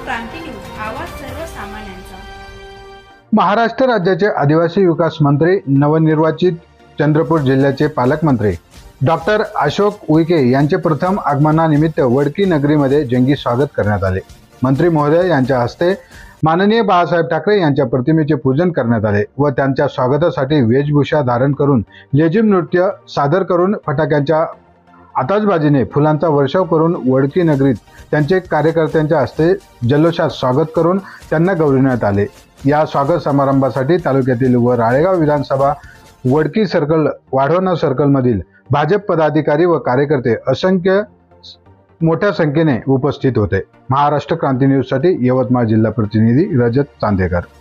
क्रांती news, आवाज सर्वसामान्यांचा। महाराष्ट्र राज्याचे आदिवासी विकास मंत्री नवनिर्वाचित चंद्रपूर जिल्ह्याचे पालकमंत्री डॉक्टर अशोक उईके यांचे प्रथम आगमनानिमित्त वडकी नगरीमध्ये जंगी स्वागत करण्यात आले। मंत्री महोदय यांच्या हस्ते माननीय बाळासाहेब ठाकरे यांच्या प्रतिमेचे पूजन करण्यात आले व त्यांच्या स्वागतासाठी वेशभूषा धारण करून लेझिम नृत्य सादर करून फटाक्यांच्या आतषबाजीने फुलांचा वर्षाव करून वडकी नगरीत त्यांचे कार्यकर्त्यांच्या हस्ते जल्लोषात स्वागत करून त्यांना गौरविण्यात आले। या स्वागत समारंभासाठी तालुक्यातील व राळेगाव विधानसभा वडकी सर्कल वाढवणा सर्कल मधील भाजप पदाधिकारी व कार्यकर्ते असंख्य मोठ्या संख्येने उपस्थित होते। महाराष्ट्र क्रांती न्यूज साठी यवतमाळ जिल्हा प्रतिनिधी रजत चांदेकर।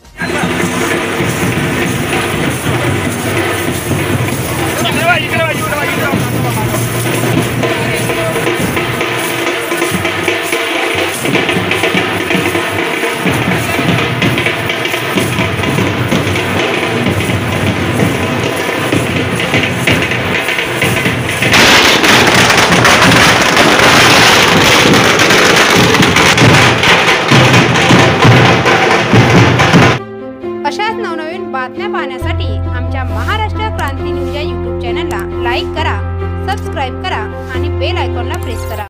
अशाच नवनवीन बातम्या पाहण्यासाठी आमच्या महाराष्ट्र क्रांती न्यूज या YouTube चॅनलला लाईक करा, सबस्क्राईब करा आणि बेल आयकॉनला प्रेस करा।